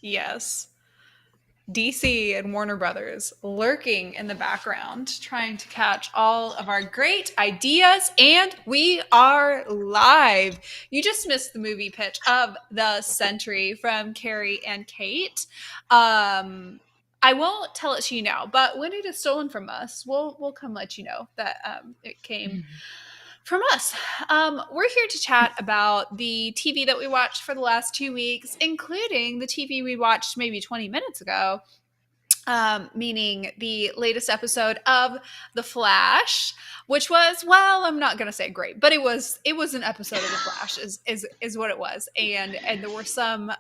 Yes. DC and Warner Brothers lurking in the background, trying to catch all of our great ideas, and we are live. You just missed the movie pitch of the century from Carey and Kate. I won't tell it to you now, but when it is stolen from us, we'll come let you know that it came from us. We're here to chat about the TV that we watched for the last 2 weeks, including the TV we watched maybe 20 minutes ago, meaning the latest episode of The Flash, which was, well, I'm not gonna say great, but it was an episode of The Flash, is what it was, and there were some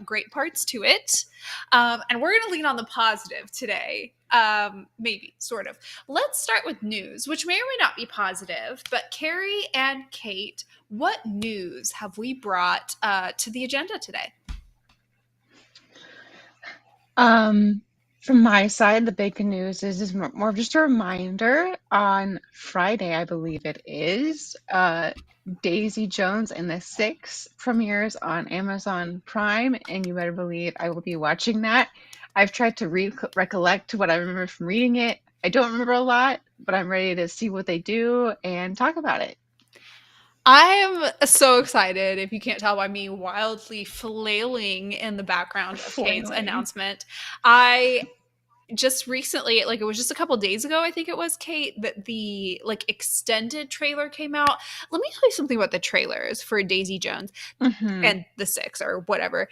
great parts to it, and we're gonna lean on the positive today, maybe sort of. Let's start with news, which may or may not be positive, but Carey and Kate, what news have we brought to the agenda today? From my side, the big news is more of just a reminder. On Friday, I believe it is, Daisy Jones and the Six premieres on Amazon Prime, and you better believe I will be watching that. I've tried to recollect what I remember from reading it. I don't remember a lot, but I'm ready to see what they do and talk about it. I am so excited, if you can't tell by me wildly flailing in the background of Kate's Flailing. announcement. I just recently, like it was just a couple days ago, I think it was, Kate, that the like extended trailer came out. Let me tell you something about the trailers for Daisy Jones Hmm. and the Six or whatever.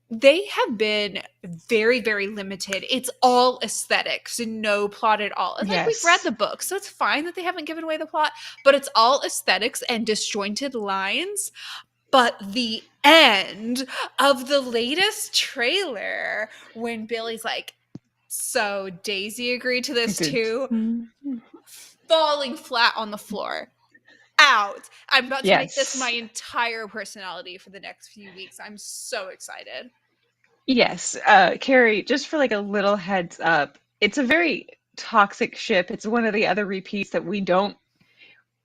They have been very, very limited. It's all aesthetics and no plot at all. And like we've read Yes. the book, so it's fine that they haven't given away the plot, but it's all aesthetics and disjointed lines. But the end of the latest trailer, when Billy's like, so Daisy agreed to this Good. too, falling flat on the floor. Out. I'm about to make this my Yes. entire personality for the next few weeks. I'm so excited. Yes, Carrie, just for like a little heads up, it's a very toxic ship. It's one of the other repeats that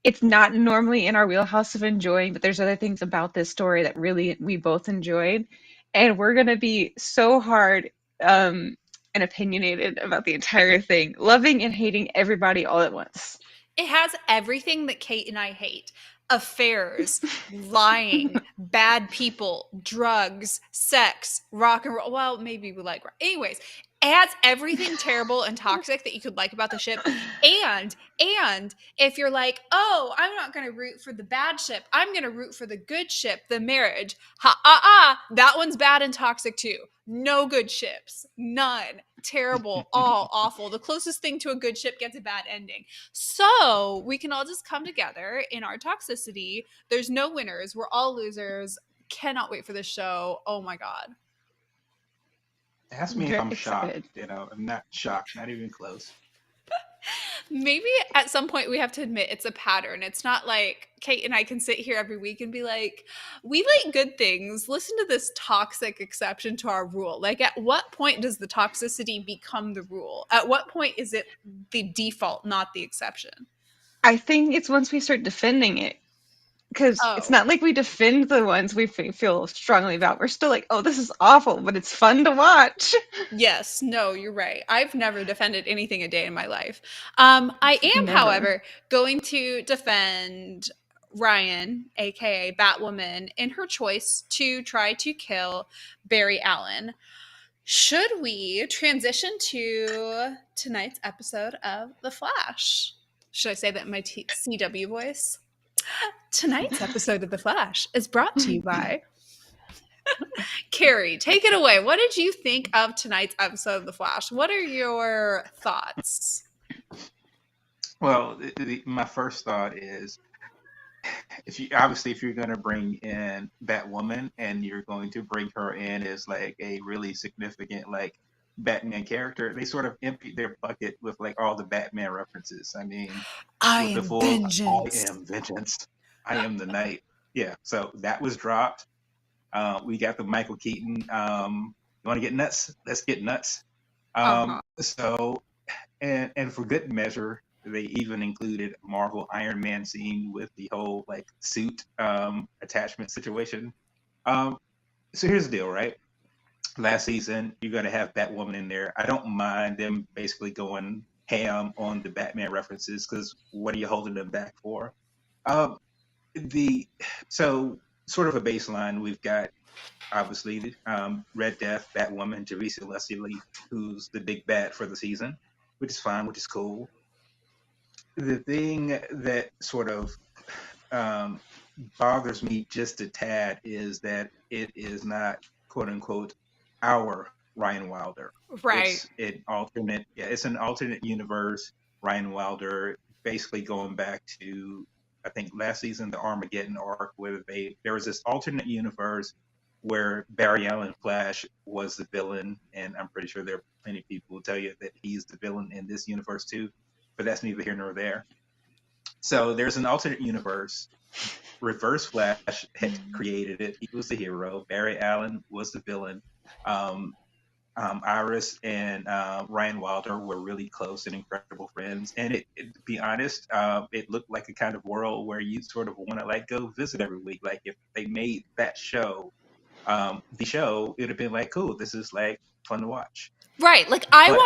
it's not normally in our wheelhouse of enjoying, but there's other things about this story that really we both enjoyed. And we're gonna be so hard and opinionated about the entire thing, loving and hating everybody all at once. It has everything that Kate and I hate: affairs, lying, bad people, drugs, sex, rock and roll. Well, maybe we like rock. Anyways, it has everything terrible and toxic that you could like about the ship. And if you're like, oh, I'm not going to root for the bad ship, I'm going to root for the good ship, the marriage. That one's bad and toxic too. No good ships. None. Terrible. All awful. The closest thing to a good ship gets a bad ending. So we can all just come together in our toxicity. There's no winners. We're all losers. Cannot wait for this show. Oh my God. Ask me if Very I'm shocked. excited. I'm not shocked, not even close. Maybe at some point we have to admit it's a pattern. It's not like Kate and I can sit here every week and be like, we like good things. Listen to this toxic exception to our rule. Like, at what point does the toxicity become the rule? At what point is it the default, not the exception? I think it's once we start defending it, because it's Oh, not like we defend the ones we feel strongly about. We're still like, oh, this is awful, but it's fun to watch. yes, no, you're right. I've never defended anything a day in my life. I am, Never. however, going to defend Ryan, aka Batwoman, in her choice to try to kill Barry Allen. Should we transition to tonight's episode of The Flash? Should I say that in my CW voice? Tonight's episode of The Flash is brought to you by Carey. Take it away. What did you think of tonight's episode of The Flash? What are your thoughts? Well, my first thought is if you're going to bring in Batwoman and you're going to bring her in as like a really significant like Batman character, they sort of emptied their bucket with like all the Batman references. I mean, I with the am full "I vengeance. am vengeance, I am the night." Yeah, so that was dropped. We got the Michael Keaton. You want to get nuts? Let's get nuts. Uh-huh. So and for good measure, they even included Marvel Iron Man scene with the whole like suit attachment situation. Um, so here's the deal, right? Last season, you're going to have Batwoman in there. I don't mind them basically going ham on the Batman references because what are you holding them back for? Um, the so sort of a baseline. We've got obviously Red Death, Batwoman, Javicia Leslie, who's the big bad for the season, which is fine, which is cool. The thing that sort of um, bothers me just a tad is that it is not quote unquote our Ryan Wilder. Right. It's an alternate, yeah, it's an alternate universe Ryan Wilder, basically going back to I think last season the Armageddon arc where there was this alternate universe where Barry Allen Flash was the villain, and I'm pretty sure there are plenty of people who tell you that he's the villain in this universe too, but that's neither here nor there. So there's an alternate universe. Reverse Flash had created it. He was the hero. Barry Allen was the villain. Um, Iris and Ryan Wilder were really close and incredible friends. And to be honest, it looked like a kind of world where you sort of want to like go visit every week. Like if they made that show, the show, it would have been like, cool, this is like fun to watch. Right. Like But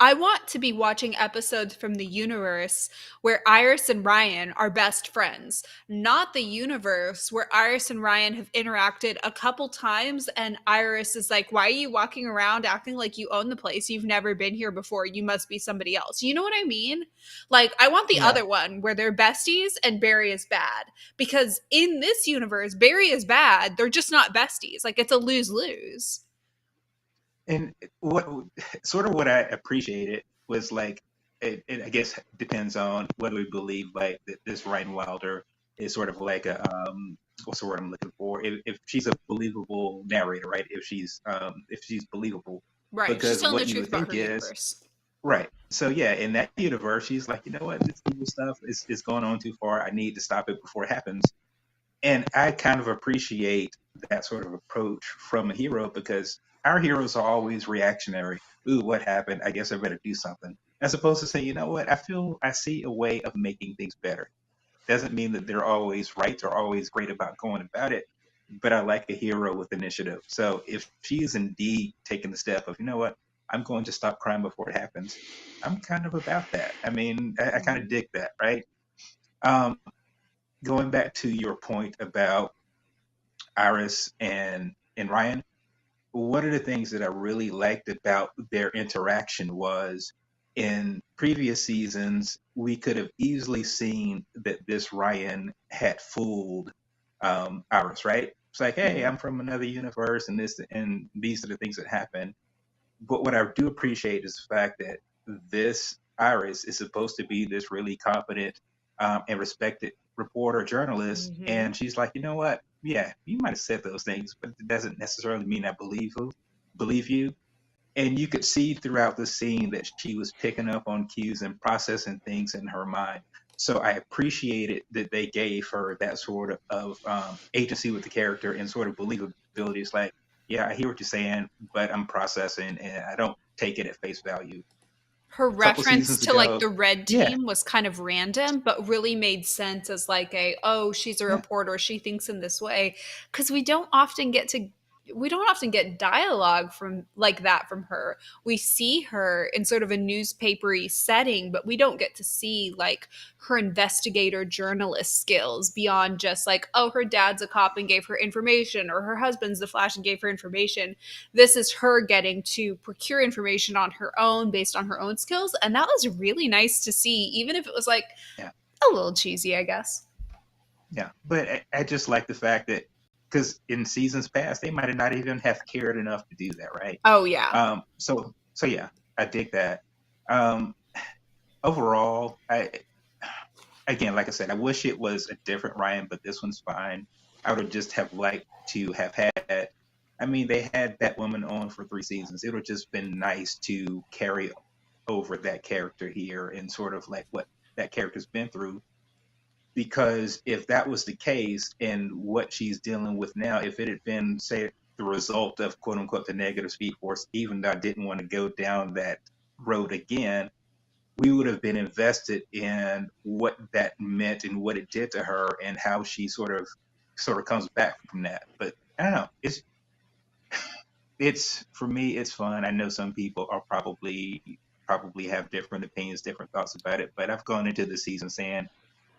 I want to be watching episodes from the universe where Iris and Ryan are best friends, not the universe where Iris and Ryan have interacted a couple times and Iris is like, "Why are you walking around acting like you own the place? You've never been here before. You must be somebody else." You know what I mean? Like I want the yeah, other one where they're besties and Barry is bad because in this universe Barry is bad. They're just not besties. Like it's a lose-lose. and what sort of what I appreciated was like it I guess depends on whether we believe like that this Ryan Wilder is sort of like a what's the word I'm looking for? If she's a believable narrator, right? If she's believable, Right. She's because telling the what you truth would about think her is universe. right. So yeah, in that universe, she's like, you know what, this evil stuff is going on too far. I need to stop it before it happens. And I kind of appreciate that sort of approach from a hero because our heroes are always reactionary. Ooh, what happened? I guess I better do something. As opposed to say, you know what? I feel I see a way of making things better. Doesn't mean that they're always right or always great about going about it, but I like a hero with initiative. So if she is indeed taking the step of, you know what? I'm going to stop crime before it happens. I'm kind of about that. I mean, I kind of dig that, right? Um, Going back to your point about Iris and Ryan, one of the things that I really liked about their interaction was in previous seasons we could have easily seen that this Ryan had fooled Iris, right? It's like, hey, Mhm. I'm from another universe, and this and these are the things that happen. But what I do appreciate is the fact that this Iris is supposed to be this really competent and respected reporter journalist, Mhm. and she's like, you know what? Yeah, you might have said those things, but it doesn't necessarily mean I believe you. And you could see throughout the scene that she was picking up on cues and processing things in her mind. So I appreciated that they gave her that sort of agency with the character and sort of believability. It's like, yeah, I hear what you're saying, but I'm processing and I don't take it at face value. Her A couple reference seasons to like ago, the red yeah, team was kind of random, but really made sense as like a, oh, she's a yeah, reporter. She thinks in this way. Cause we don't often get dialogue from like that from her. We see her in sort of a newspapery setting, but we don't get to see like her investigator journalist skills beyond just like, oh, her dad's a cop and gave her information, or her husband's the Flash and gave her information. This is her getting to procure information on her own based on her own skills. And that was really nice to see, even if it was like yeah, a little cheesy, I guess. yeah. But I just like the fact that because in seasons past they might have not even have cared enough to do that, right? Oh, yeah. So yeah, I dig that. Um, Overall, I again, like I said, I wish it was a different Ryan, but this one's fine. I would have just have liked to have had. I mean, they had Batwoman on for 3 seasons. It would have just been nice to carry over that character here and sort of like what that character's been through. Because if that was the case and what she's dealing with now, if it had been, say, the result of quote unquote the negative speed force, even though I didn't want to go down that road again, we would have been invested in what that meant and what it did to her and how she sort of comes back from that. But I don't know. it's for me, it's fun. I know some people are probably have different opinions, different thoughts about it, but I've gone into the season saying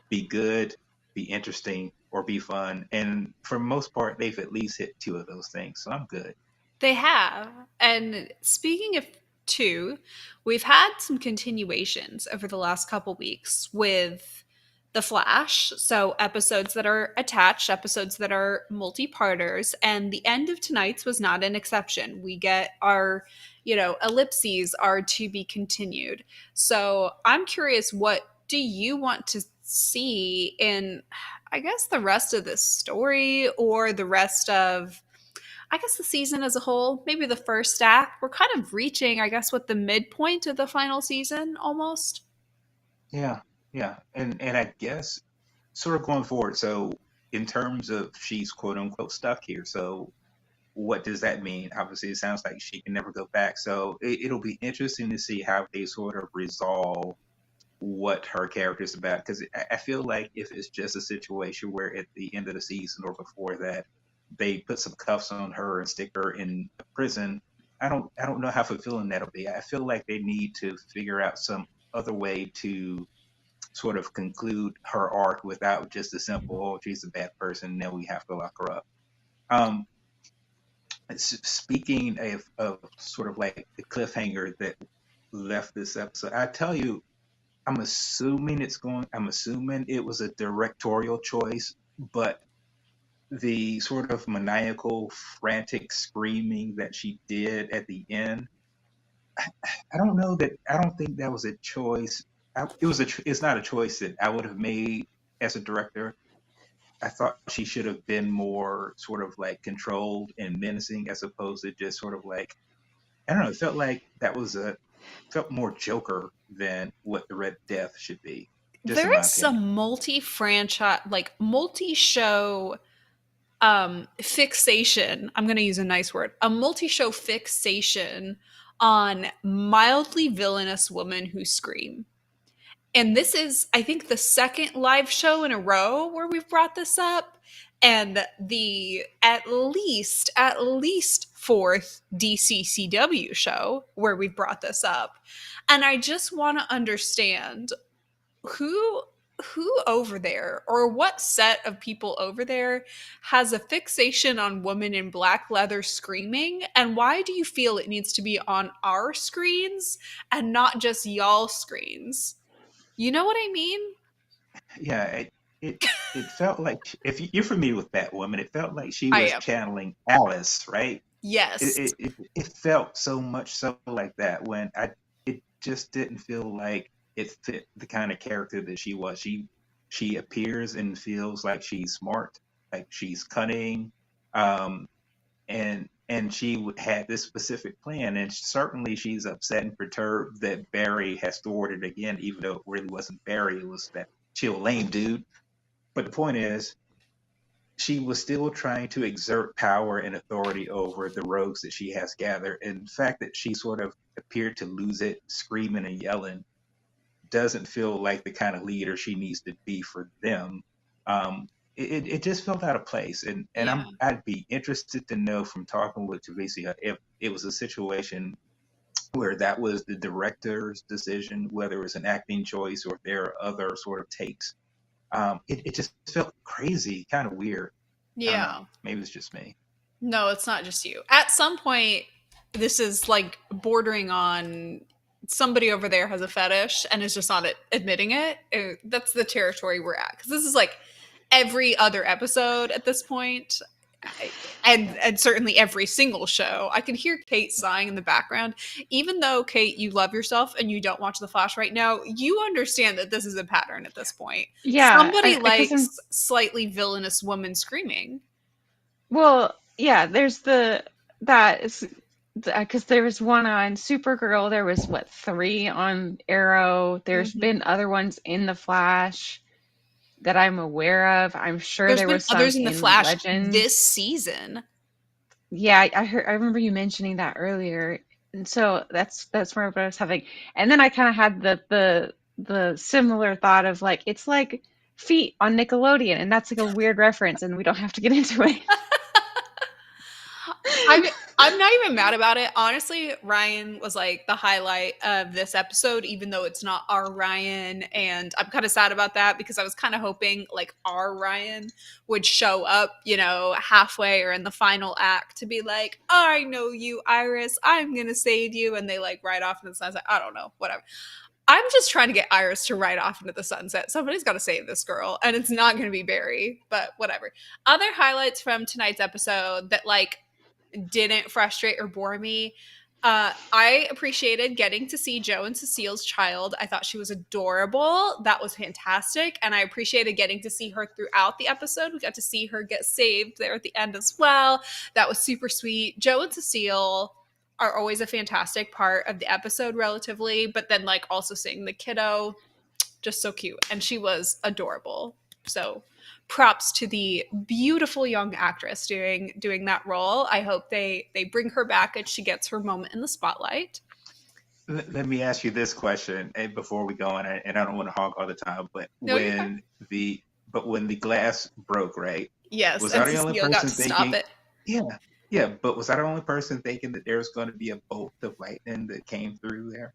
be good, be interesting, or be fun. And for the most part, they've at least hit two of those things. So I'm good. They have. And speaking of two, we've had some continuations over the last couple weeks with The Flash. So episodes that are attached, episodes that are multi-parters, and the end of tonight's was not an exception. We get our, ellipses are to be continued. So I'm curious, what do you want to see in, I guess, the rest of this story or the rest of, I guess, the season as a whole, maybe the first act? We're kind of reaching, I guess, what, the midpoint of the final season almost. Yeah, yeah. And I guess sort of going forward. So in terms of she's quote unquote stuck here. So what does that mean? Obviously, it sounds like she can never go back. So it'll be interesting to see how they sort of resolve what her character is about. Because I feel like if it's just a situation where at the end of the season or before that, they put some cuffs on her and stick her in a prison, I don't know how fulfilling that'll be. I feel like they need to figure out some other way to sort of conclude her arc without just a simple, oh, she's a bad person, now we have to lock her up. Um, Speaking of sort of like the cliffhanger that left this episode, I tell you, I'm assuming it was a directorial choice, but the sort of maniacal, frantic screaming that she did at the end, I don't think that was a choice. It's not a choice that I would have made as a director. I thought she should have been more sort of like controlled and menacing as opposed to just sort of like, I don't know, it felt like felt more Joker than what the Red Death should be, just in There my is opinion. some multi-franchise, like multi-show fixation. I'm going to use a nice word. A multi-show fixation on mildly villainous women who scream. And this is, I think, the second live show in a row where we've brought this up, and the at least fourth DCCW show where we've brought this up. And I just want to understand who over there, or what set of people over there, has a fixation on women in black leather screaming, and why do you feel it needs to be on our screens and not just y'all screens? You know what I mean? Yeah, it it felt like if you're familiar with Batwoman, it felt like she I was am. channeling Alice, right? Yes. It felt so much so like that when I it just didn't feel like it fit the kind of character that she was. She appears and feels like she's smart, like she's cunning, um, and had this specific plan, and certainly she's upset and perturbed that Barry has thwarted again, even though it really wasn't Barry, it was that chill lame dude. But the point is, she was still trying to exert power and authority over the rogues that she has gathered. And the fact that she sort of appeared to lose it, screaming and yelling, doesn't feel like the kind of leader she needs to be for them. It just felt out of place, and Yeah. I'd be interested to know from talking with Javicia if it was a situation where that was the director's decision, whether it was an acting choice or if there are other sort of takes. It just felt crazy, kind of weird. I don't know. Yeah. Maybe it's just me. No, it's not just you. At some point, this is like bordering on somebody over there has a fetish and is just not admitting it. That's the territory we're at. Because this is like every other episode at this point. And certainly every single show. I can hear Kate sighing in the background. Even though, Kate, you love yourself and you don't watch The Flash right now, you understand that this is a pattern at this point. Yeah, Somebody because likes slightly villainous women screaming. well, yeah, there's that is because there was one on Supergirl. There was what, three on Arrow. There's Mhm. been other ones in the Flash that I'm aware of. I'm sure There's there been was some others in The in Flash this Legends. season. Yeah, I remember you mentioning that earlier. And so that's where I was having. And then I kind of had the similar thought of like it's like Feet on Nickelodeon, and that's like a weird reference, and we don't have to get into it. I I'm not even mad about it. Honestly, Ryan was like the highlight of this episode, even though it's not our Ryan. And I'm kind of sad about that because I was kind of hoping like our Ryan would show up, halfway or in the final act to be like, I know you, Iris. I'm going to save you. And they like ride off into the sunset. I don't know, whatever. I'm just trying to get Iris to ride off into the sunset. Somebody's got to save this girl. And it's not going to be Barry, but whatever. Other highlights from tonight's episode that like, didn't frustrate or bore me. I appreciated getting to see Joe and Cecile's child. I thought she was adorable. That was fantastic. And I appreciated getting to see her throughout the episode. We got to see her get saved there at the end as well. That was super sweet. Joe and Cecile are always a fantastic part of the episode relatively, but then like also seeing the kiddo, just so cute. And she was adorable. So props to the beautiful young actress doing that role. I hope they bring her back and she gets her moment in the spotlight. Let me ask you this question, and before we go on, and I don't want to hog all the time, but No, when the glass broke, right? Yes, Was and I the only Cecile got person to stop thinking? it. Yeah, yeah, but was I the only person thinking that there was going to be a bolt of lightning that came through there?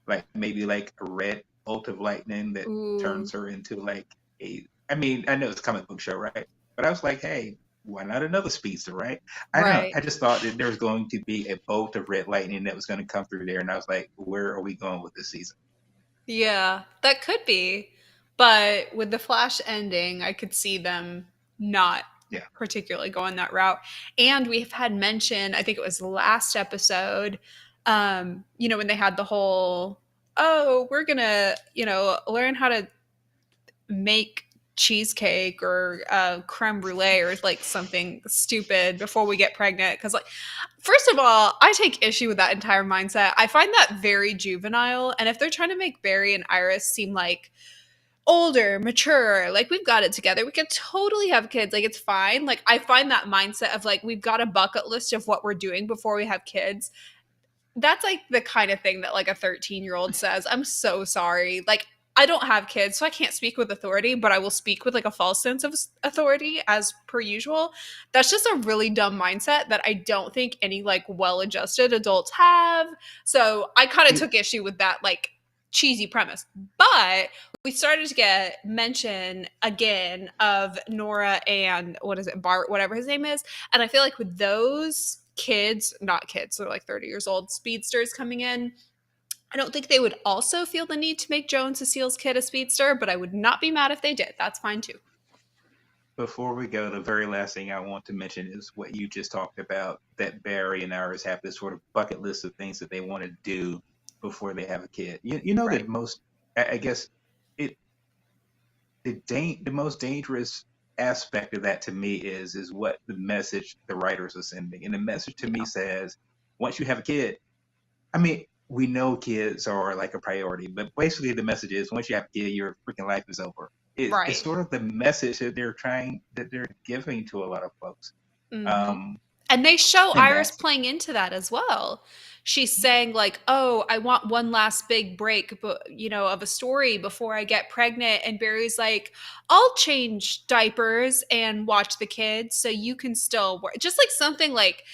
Like maybe like a red bolt of lightning that Ooh, turns her into like a. I mean, I know it's a comic book show, right? But I was like, hey, why not another speedster, right? I don't know. right. I just thought that there was going to be a bolt of red lightning that was going to come through there, and I was like, where are we going with this season? Yeah, that could be. But with the Flash ending, I could see them not Yeah. particularly going that route. And we've had mention, I think it was last episode, when they had the whole, oh, we're gonna, learn how to make cheesecake or creme brulee or like something stupid before we get pregnant. Because like, first of all, I take issue with that entire mindset. I find that very juvenile. And if they're trying to make Barry and Iris seem like older, mature, like we've got it together, we could totally have kids, like it's fine. Like I find that mindset of like we've got a bucket list of what we're doing before we have kids, that's like the kind of thing that like a 13-year-old says. I'm so sorry. Like I don't have kids, so I can't speak with authority, but I will speak with like a false sense of authority as per usual. That's just a really dumb mindset that I don't think any like well-adjusted adults have. So I kind of You, took issue with that like cheesy premise. But we started to get mention again of Nora and what is it, Bart, whatever his name is. And I feel like with those kids, not kids, they're like 30 years old, speedsters coming in, I don't think they would also feel the need to make Joe and Cecile's kid a speedster, but I would not be mad if they did. That's fine too. Before we go, the very last thing I want to mention is what you just talked about, that Barry and Iris have this sort of bucket list of things that they want to do before they have a kid. You know Right. that most, I guess, it the most dangerous aspect of that to me is what the message the writers are sending. And the message to me Yeah. says, once you have a kid, I mean, we know kids are like a priority, but basically the message is once you have a kid, your freaking life is over. It's Right. sort of the message that they're giving to a lot of folks. Hmm. Um, And they show and Iris that's playing into that as well. She's saying like, "Oh, I want one last big break, but of a story before I get pregnant." And Barry's like, "I'll change diapers and watch the kids, so you can still work." Just like something like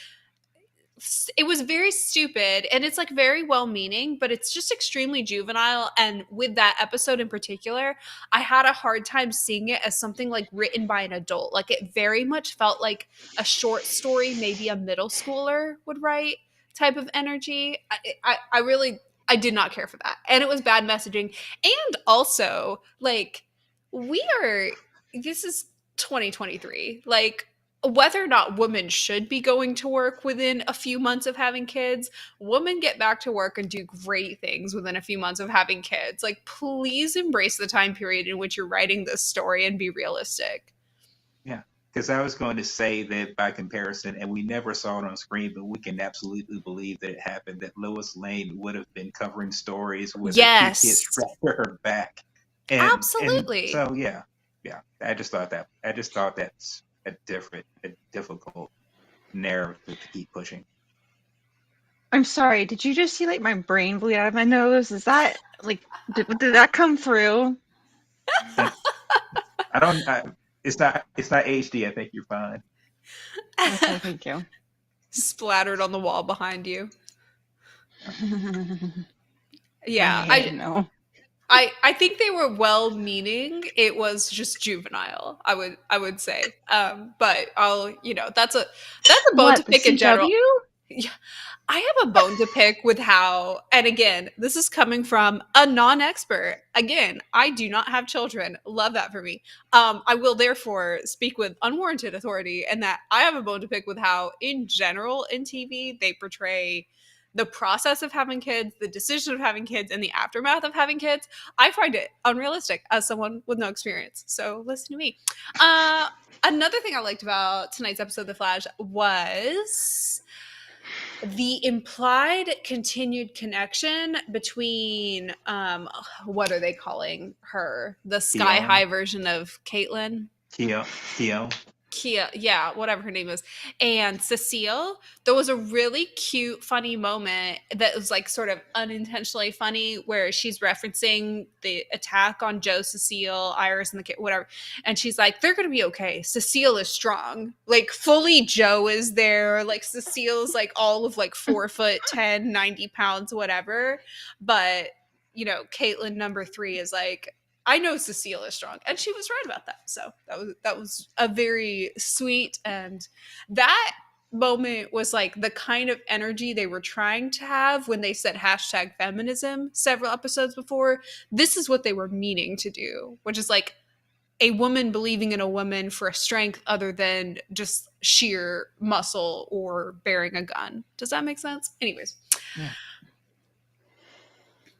it was very stupid and it's like very well meaning, but it's just extremely juvenile. And with that episode in particular, I had a hard time seeing it as something like written by an adult. Like it very much felt like a short story, maybe a middle schooler would write type of energy. I really, I did not care for that. And it was bad messaging. And also, like, we are, this is 2023. Like, whether or not women should be going to work within a few months of having kids, women get back to work and do great things within a few months of having kids. Like, please embrace the time period in which you're writing this story and be realistic. yeah. Because I was going to say that by comparison, and we never saw it on screen, but we can absolutely believe that it happened, that Lois Lane would have been covering stories with her two kids Yes, strapped to her back. And absolutely. so yeah, yeah. I just thought that's a difficult narrative to keep pushing. I'm sorry, did you just see like my brain bleed out of my nose? Is that like did that come through? I don't. It's not HD. I think you're fine. Okay, thank you. splattered on the wall behind you. Yeah, Yeah, no. I think they were well meaning. It was just juvenile, I would say. But I'll, that's a bone to What, the pick in general. CW? Yeah, I have a bone to pick with how, and again, this is coming from a non-expert. Again, I do not have children. Love that for me. I will therefore speak with unwarranted authority, and that I have a bone to pick with how, in general, in TV, they portray the process of having kids, the decision of having kids, and the aftermath of having kids. I find it unrealistic as someone with no experience. So listen to me. Uh, Another thing I liked about tonight's episode of The Flash was the implied continued connection between what are they calling her, the sky Keon, high version of Caitlin, Keon. Kia, yeah, whatever her name is, and Cecile. There was a really cute, funny moment that was like sort of unintentionally funny, where she's referencing the attack on Joe, Cecile, Iris, and the kid, whatever. And she's like, they're going to be okay. Cecile is strong. Like, fully Joe is there. Like, Cecile's like all of like 4'10", 90 pounds, whatever. But, Caitlin number 3 is like, I know Cecile is strong, and she was right about that. So that was a very sweet, and that moment was like the kind of energy they were trying to have when they said #feminism several episodes before. This is what they were meaning to do, which is like a woman believing in a woman for a strength other than just sheer muscle or bearing a gun. Does that make sense? Anyways, Yeah.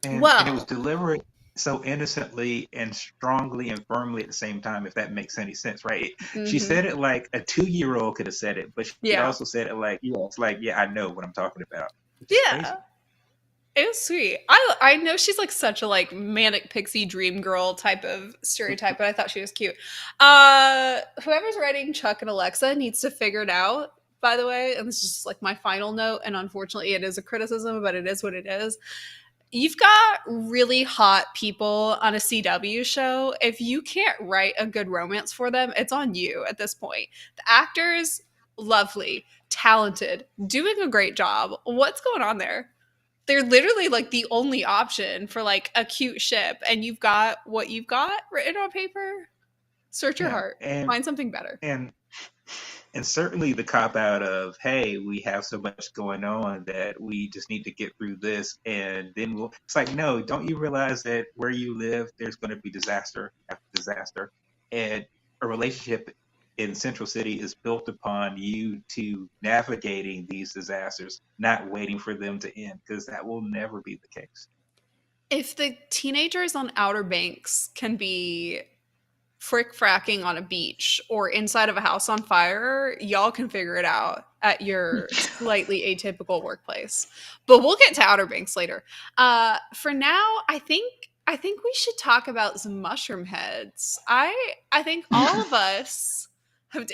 And it was well, delivered so innocently and strongly and firmly at the same time, if that makes any sense, right? She mhm, said it like a 2-year-old could have said it, but she yeah, also said it like, it's like, yeah, I know what I'm talking about, which is yeah. crazy. It was sweet. I know she's like such a like manic pixie dream girl type of stereotype, but I thought she was cute. Whoever's writing Chuck and Alexa needs to figure it out, by the way. And this is just like my final note, and unfortunately it is a criticism, but it is what it is. You've got really hot people on a CW show. If you can't write a good romance for them, it's on you at this point. The actors, lovely, talented, doing a great job. What's going on there? They're literally like the only option for like a cute ship, and you've got what you've got written on paper. Search your Yeah. heart. And Find something better. and and certainly the cop out of, hey, we have so much going on that we just need to get through this, and then it's like, no, don't you realize that where you live there's going to be disaster after disaster, and a relationship in Central City is built upon you to navigating these disasters, not waiting for them to end, because that will never be the case. If the teenagers on Outer Banks can be frick fracking on a beach or inside of a house on fire, y'all can figure it out at your slightly atypical workplace. But we'll get to Outer Banks later. For now, I think we should talk about some mushroom heads. I think all of us have.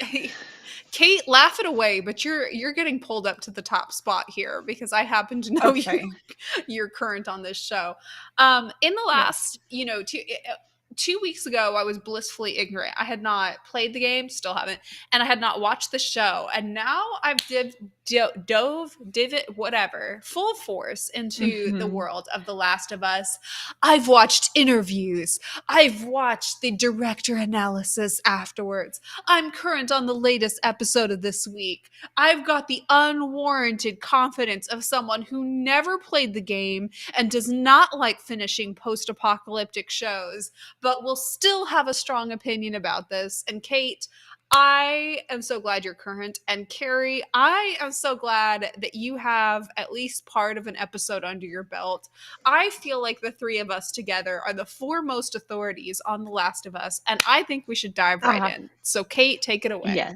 Kate, laugh it away, but you're getting pulled up to the top spot here because I happen to know Okay. you're current on this show. In the Yes. last, 2 weeks ago, I was blissfully ignorant. I had not played the game, still haven't, and I had not watched the show. And now I've divot, whatever, full force into the Hmm. world of The Last of Us. I've watched interviews. I've watched the director analysis afterwards. I'm current on the latest episode of this week. I've got the unwarranted confidence of someone who never played the game and does not like finishing post apocalyptic shows, but will still have a strong opinion about this. And Kate, I am so glad you're current. And Carey, I am so glad that you have at least part of an episode under your belt. I feel like the three of us together are the foremost authorities on The Last of Us, and I think we should dive right Uh, in. So, Kate, take it away. yeah.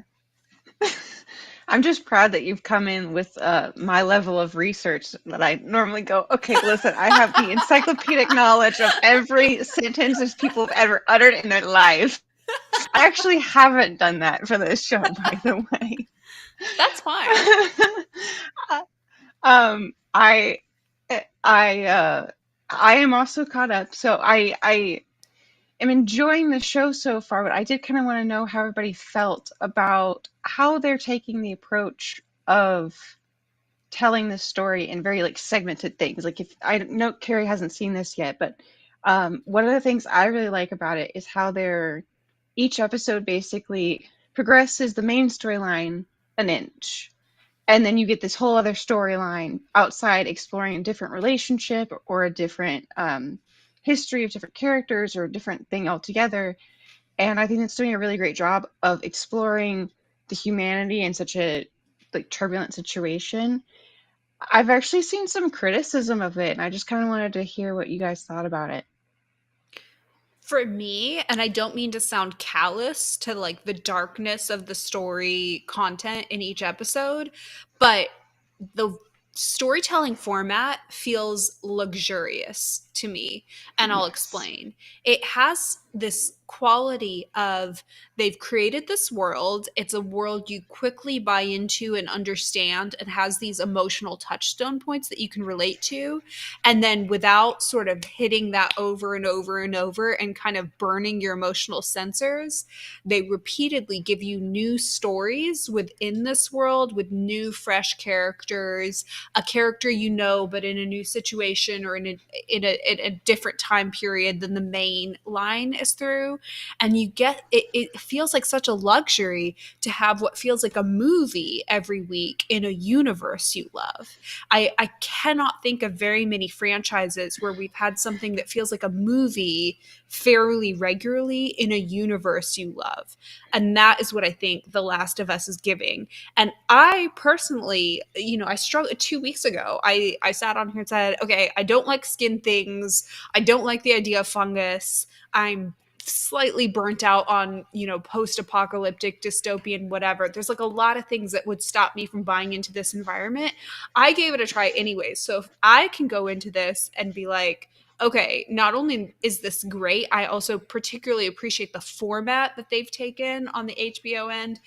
I'm just proud that you've come in with my level of research that I normally go, okay, listen, I have the encyclopedic knowledge of every sentence that people have ever uttered in their life. I actually haven't done that for this show, by the way. That's fine. I I am also caught up, so I am enjoying the show so far, but I did kind of want to know how everybody felt about how they're taking the approach of telling this story in very like segmented things. Like if I know Carrie hasn't seen this yet, but one of the things I really like about it is how they're each episode basically progresses the main storyline an inch. And then you get this whole other storyline outside exploring a different relationship or a different history of different characters or a different thing altogether. And I think it's doing a really great job of exploring the humanity in such a like turbulent situation. I've actually seen some criticism of it, and I just kind of wanted to hear what you guys thought about it. For me, and I don't mean to sound callous to like the darkness of the story content in each episode, but the storytelling format feels luxurious to me, and I'll Yes. explain. It has this quality of they've created this world. It's a world you quickly buy into and understand, and has these emotional touchstone points that you can relate to. And then without sort of hitting that over and over and over and kind of burning your emotional sensors, they repeatedly give you new stories within this world with new fresh characters, a character you know but in a new situation or in a different time period than the main line is through. And you get it feels like such a luxury to have what feels like a movie every week in a universe you love. I cannot think of very many franchises where we've had something that feels like a movie fairly regularly in a universe you love. And that is what I think The Last of Us is giving. And I personally, I struggled 2 weeks ago. I sat on here and said, okay, I don't like skin things. I don't like the idea of fungus. I'm slightly burnt out on post-apocalyptic dystopian whatever. There's like a lot of things that would stop me from buying into this environment. I gave it a try anyways. So if I can go into this and be like, okay, not only is this great, I also particularly appreciate the format that they've taken on the HBO end.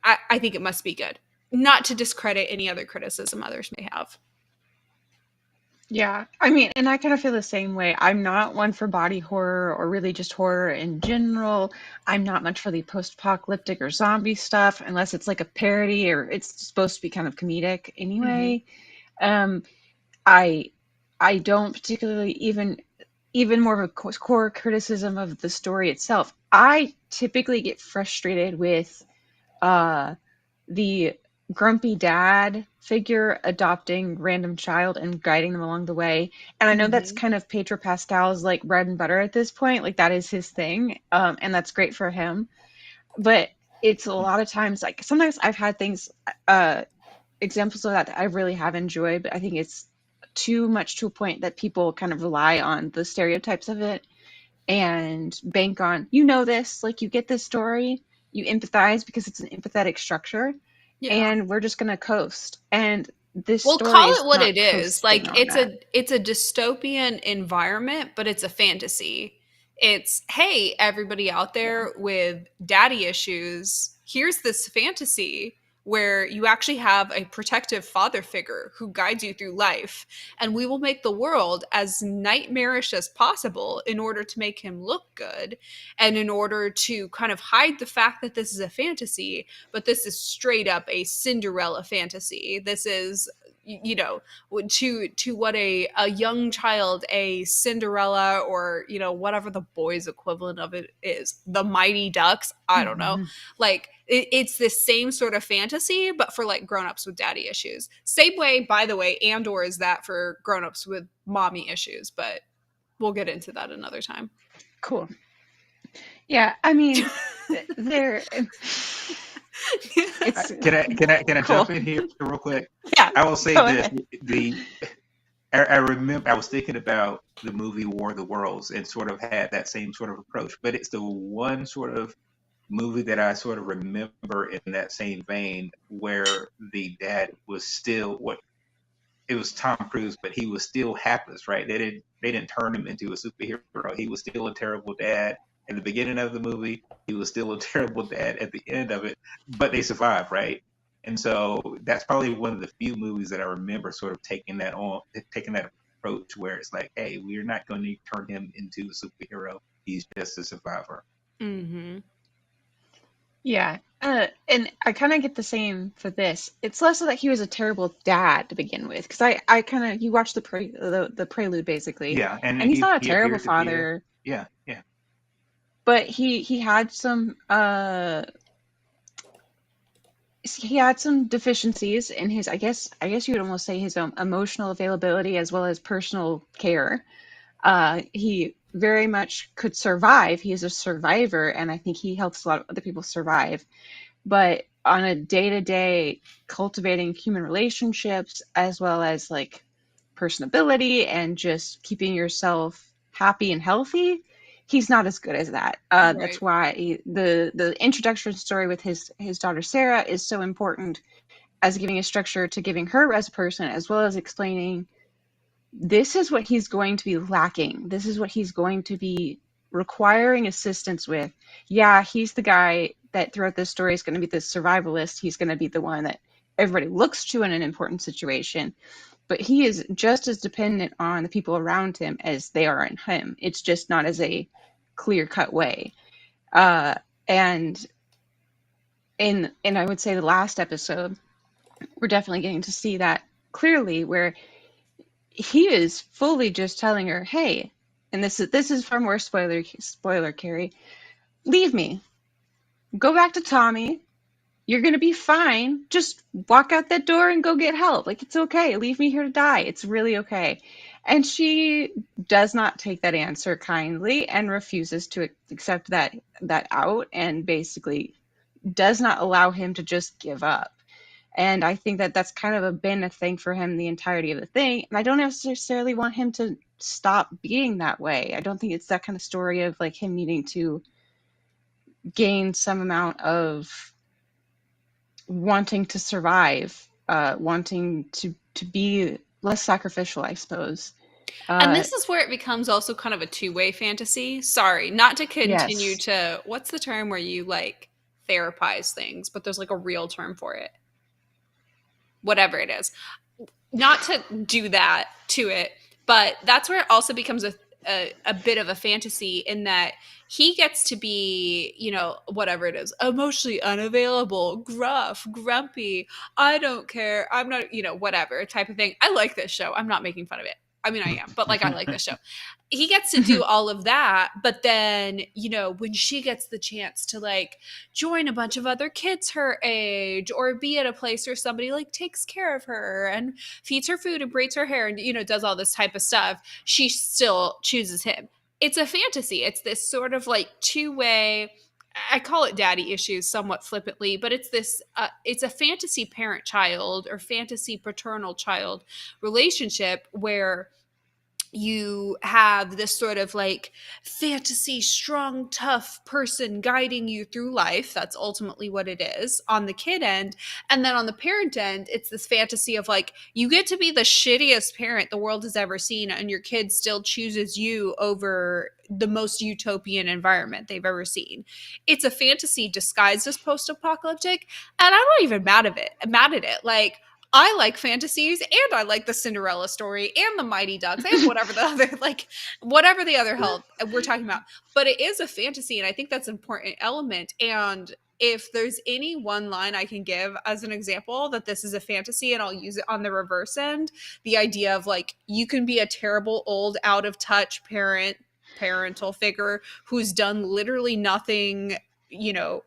I think it must be good. Not to discredit any other criticism others may have. Yeah, I mean, and I kind of feel the same way. I'm not one for body horror or really just horror in general. I'm not much for the post-apocalyptic or zombie stuff unless it's like a parody or it's supposed to be kind of comedic Mm-hmm. anyway. Um, I I don't particularly even more of a core criticism of the story itself. I typically get frustrated with uh the grumpy dad figure adopting random child and guiding them along the way. And I know that's Mm-hmm. kind of Pedro Pascal's like bread and butter at this point. Like that is his thing. And that's great for him. But it's a lot of times like sometimes I've had things uh examples of that I really have enjoyed, but I think it's too much to a point that people kind of rely on the stereotypes of it and bank on, this, like you get this story, you empathize because it's an empathetic structure, Yeah. and we're just going to coast. And this Well, story call is it what it not is. coasting Like on it's that. a dystopian environment, but it's a fantasy. It's, hey, everybody out Yeah. there with daddy issues, here's this fantasy where you actually have a protective father figure who guides you through life, and we will make the world as nightmarish as possible in order to make him look good and in order to kind of hide the fact that this is a fantasy, but this is straight up a Cinderella fantasy. This is, to what a young child a Cinderella, or whatever the boys equivalent of it is, the Mighty Ducks, I don't know. Mhm. Like it's the same sort of fantasy but for like grown-ups with daddy issues. Same way, by the way, Andor is that for grown-ups with mommy issues, but we'll get into that another time. Cool. Yeah, I mean, there, it's Can I cool. jump in here real quick? Yeah, I will say go this: ahead. the I remember I was thinking about the movie War of the Worlds and sort of had that same sort of approach, but it's the one sort of movie that I sort of remember in that same vein where the dad was still what it was Tom Cruise, but he was still hapless, right? They didn't turn him into a superhero. He was still a terrible dad in the beginning of the movie. He was still a terrible dad at the end of it, but they survived, right? And so that's probably one of the few movies that I remember sort of taking that approach where it's like, hey, we're not going to turn him into a superhero. He's just a survivor. Mm-hmm. Yeah. And I kind of get the same for this. It's less so that he was a terrible dad to begin with, because I kind of, you watch the prelude basically, Yeah, and and he's not a he terrible appeared to be a father, yeah, yeah. but he had some deficiencies in his, I guess you would almost say, his emotional availability as well as personal care. He very much could survive. He is a survivor, and I think he helps a lot of other people survive. But on a day to day, cultivating human relationships as well as like personability and just keeping yourself happy and healthy, he's not as good as that. That's Right. why the introduction story with his daughter Sarah is so important, as giving a structure to giving her as a person, as well as explaining this is what he's going to be lacking. This is what he's going to be requiring assistance with. Yeah, he's the guy that throughout this story is going to be the survivalist. He's going to be the one that everybody looks to in an important situation. But he is just as dependent on the people around him as they are on him. It's just not as a clear cut way. Uh, and in I would say the last episode, we're definitely getting to see that clearly, where he is fully just telling her, "Hey," and this is far more spoiler, Carrie. Leave me. Go back to Tommy. You're gonna be fine. Just walk out that door and go get help. Like, it's okay. Leave me here to die. It's really okay. And she does not take that answer kindly and refuses to accept that out, and basically does not allow him to just give up. And I think that that's kind of been a thing for him the entirety of the thing. And I don't necessarily want him to stop being that way. I don't think it's that kind of story of like him needing to gain some amount of wanting to survive, wanting to be less sacrificial, I suppose. And Uh, this is where it becomes also kind of a two-way fantasy. Sorry, not to continue yes. to, what's the term where you like therapize things, but there's like a real term for it. Whatever it is. Not to do that to it, but that's where it also becomes a bit of a fantasy, in that he gets to be, whatever it is, emotionally unavailable, gruff, grumpy, I don't care, I'm not, whatever type of thing. I like this show. I'm not making fun of it. I mean, I am, but like, I like this show. He gets to do all of that, but then, when she gets the chance to like join a bunch of other kids her age, or be at a place where somebody like takes care of her and feeds her food and braids her hair and does all this type of stuff, she still chooses him. It's a fantasy. It's this sort of like two-way, I call it daddy issues somewhat flippantly, but it's this it's a fantasy parent child or fantasy paternal child relationship, where you have this sort of like fantasy strong tough person guiding you through life. That's ultimately what it is on the kid end. And then on the parent end, it's this fantasy of like, you get to be the shittiest parent the world has ever seen, and your kid still chooses you over the most utopian environment they've ever seen. It's a fantasy disguised as post-apocalyptic, and I'm not even mad at it. Like, I like fantasies, and I like the Cinderella story and the Mighty Ducks and whatever the other whatever the other hell we're talking about. But it is a fantasy, and I think that's an important element. And if there's any one line I can give as an example that this is a fantasy, and I'll use it on the reverse end, the idea of like, you can be a terrible old out of touch parental figure who's done literally nothing,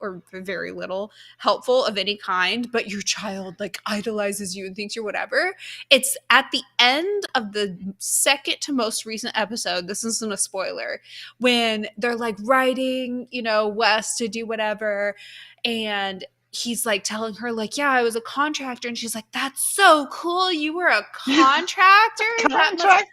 or very little helpful of any kind, but your child like idolizes you and thinks you're whatever. It's at the end of the second to most recent episode. This isn't a spoiler. When they're like riding, west to do whatever, and he's like telling her like, yeah, I was a contractor, and she's like, that's so cool, you were a contractor. That must Contractor?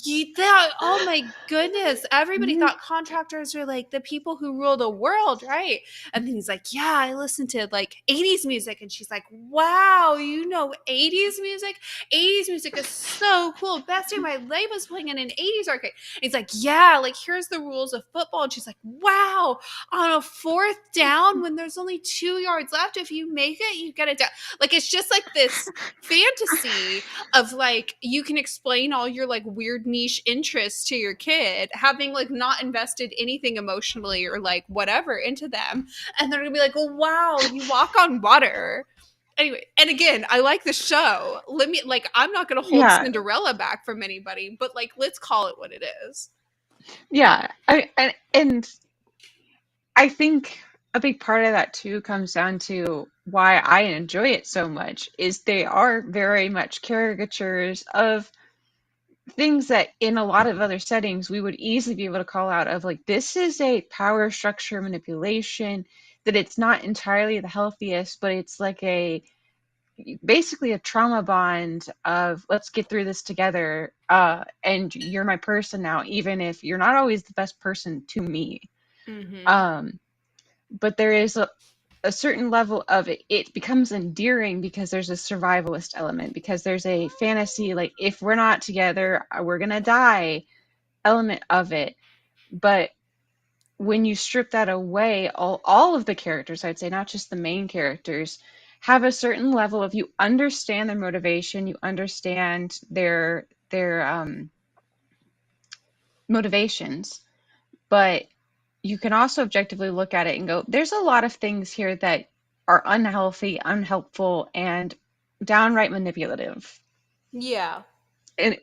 you thought, oh my goodness, everybody thought contractors were like the people who rule the world, right? And then he's like, yeah, I listened to like 80s music. And she's like, wow, 80s music? 80s music is so cool. Best day of my life was playing in an 80s arcade. And he's like, yeah, like here's the rules of football. And she's like, wow, on a fourth down when there's only 2 yards left, left. If you make it, you get it down. Like, it's just like this fantasy of like you can explain all your like weird niche interests to your kid, having like not invested anything emotionally or like whatever into them, and they're gonna be like, oh, wow, you walk on water. Anyway, and again, I like the show. Let me like, I'm not gonna hold Yeah, Cinderella back from anybody, but like, let's call it what it is. yeah. And I think a big part of that too comes down to why I enjoy it so much is they are very much caricatures of things that in a lot of other settings we would easily be able to call out of like this is a power structure manipulation, that it's not entirely the healthiest, but it's like a basically a trauma bond of let's get through this together, and you're my person now even if you're not always the best person to me. Mm-hmm. um but there is a certain level of it, it becomes endearing because there's a survivalist element, because there's a fantasy like if we're not together we're gonna die element of it. But when you strip that away, all of the characters, I'd say, not just the main characters, have a certain level of you understand their motivation, you understand their motivations, but you can also objectively look at it and go, there's a lot of things here that are unhealthy, unhelpful, and downright manipulative Yeah.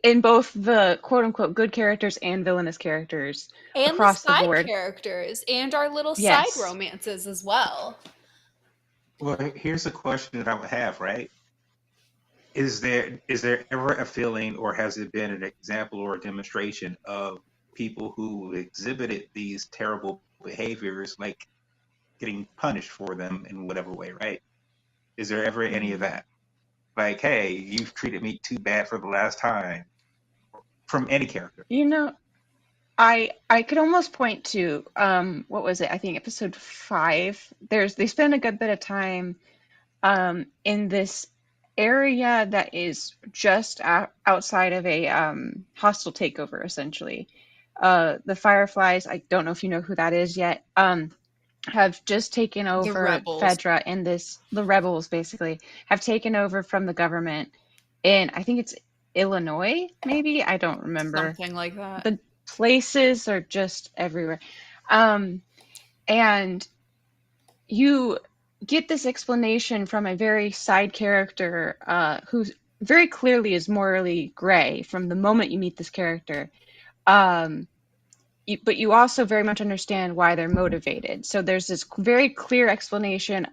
in both the quote unquote good characters and villainous characters And the across the side board. characters and our little side Yes. romances as well. Well, here's a question that I would have, right? Is there ever a feeling, or has it been an example or a demonstration of people who exhibited these terrible behaviors, like getting punished for them in whatever way, right? Is there ever any of that? Like, hey, you've treated me too bad for the last time, from any character. You know, I could almost point to what was it? I think episode 5. They spend a good bit of time in this area that is just outside of a hostile takeover, essentially. The Fireflies, I don't know if you know who that is yet, have just taken The over rebels. Fedra, and the rebels basically have taken over from the government in, I think it's Illinois, maybe? I don't remember. Something like that. The places are just everywhere. Um, and you get this explanation from a very side character who very clearly is morally gray from the moment you meet this character. Um, but you also very much understand why they're motivated. So there's this very clear explanation.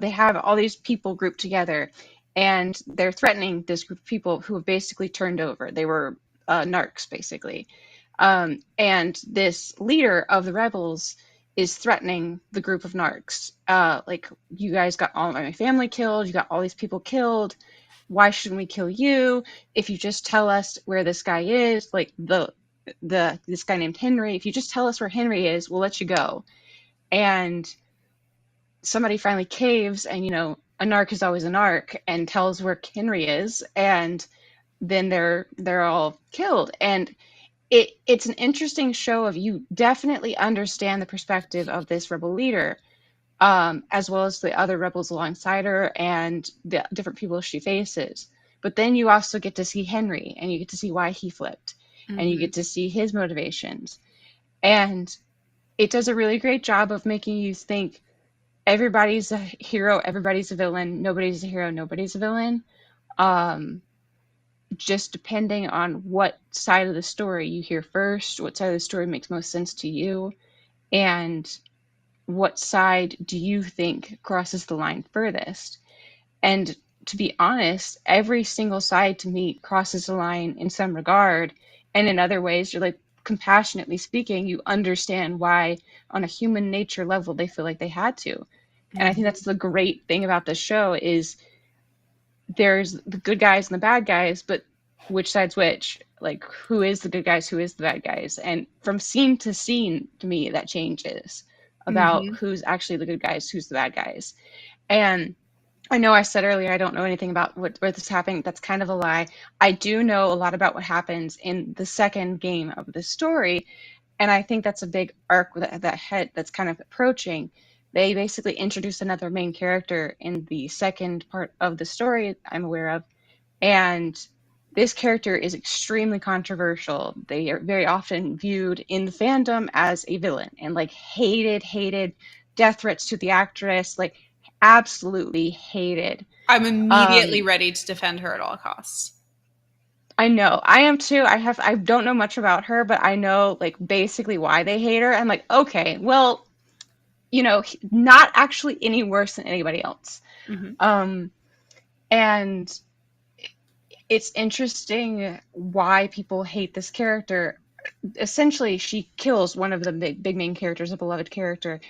They have all these people grouped together, and they're threatening this group of people who have basically turned over. They were narcs, basically. And this leader of the rebels is threatening the group of narcs. Like, you guys got all my family killed, you got all these people killed. Why shouldn't we kill you? If you just tell us where this guy is, like this guy named Henry, if you just tell us where Henry is, we'll let you go. And somebody finally caves, and a narc is always a narc, and tells where Henry is, and then they're all killed. And it's an interesting show of you definitely understand the perspective of this rebel leader, as well as the other rebels alongside her and the different people she faces. But then you also get to see Henry, and you get to see why he flipped, and you Mm-hmm. get to see his motivations. And it does a really great job of making you think everybody's a hero, everybody's a villain, nobody's a hero, nobody's a villain. Um, just depending on what side of the story you hear first, what side of the story makes most sense to you, and what side do you think crosses the line furthest. And to be honest, every single side to me crosses the line in some regard. And in other ways, you're like, compassionately speaking, you understand why, on a human nature level, they feel like they had to. And I think Mm-hmm. that's the great thing about this show is there's the good guys and the bad guys, but which side's which? Like, who is the good guys, who is the bad guys? And from scene to scene, to me, that changes about Mm-hmm. who's actually the good guys, who's the bad guys. And I know I said earlier I don't know anything about what's happening. That's kind of a lie. I do know a lot about what happens in the second game of the story, and I think that's a big arc that's kind of approaching. They basically introduce another main character in the second part of the story I'm aware of, and this character is extremely controversial. They are very often viewed in the fandom as a villain and like hated, death threats to the actress, like absolutely hated. I'm immediately Um, ready to defend her at all costs. I know. I am too. I don't know much about her, but I know like basically why they hate her. I'm like, okay, well, not actually any worse than anybody else. Mm-hmm. Um, and it's interesting why people hate this character. Essentially, she kills one of the big main characters, a beloved character.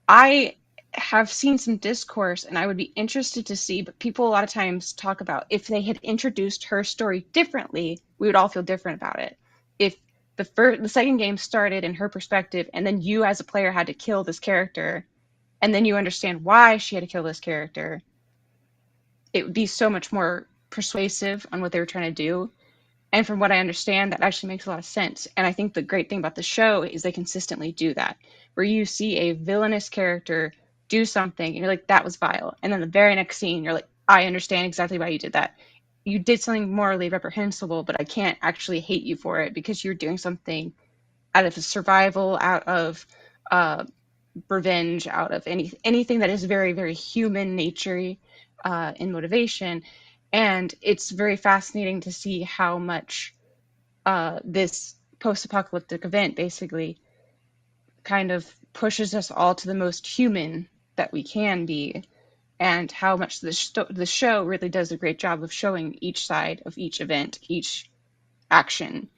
I have seen some discourse, and I would be interested to see, but people a lot of times talk about if they had introduced her story differently, we would all feel different about it. If the second game started in her perspective, and then you as a player had to kill this character, and then you understand why she had to kill this character, it would be so much more persuasive on what they were trying to do. And from what I understand, that actually makes a lot of sense. And I think the great thing about the show is they consistently do that, where you see a villainous character do something and you're like, that was vile. And then the very next scene, you're like, I understand exactly why you did that. You did something morally reprehensible, but I can't actually hate you for it because you're doing something out of survival, out of uh, revenge, out of anything that is very, very human nature in motivation. And it's very fascinating to see how much this post-apocalyptic event basically kind of pushes us all to the most human that we can be, and how much the show really does a great job of showing each side of each event, each action,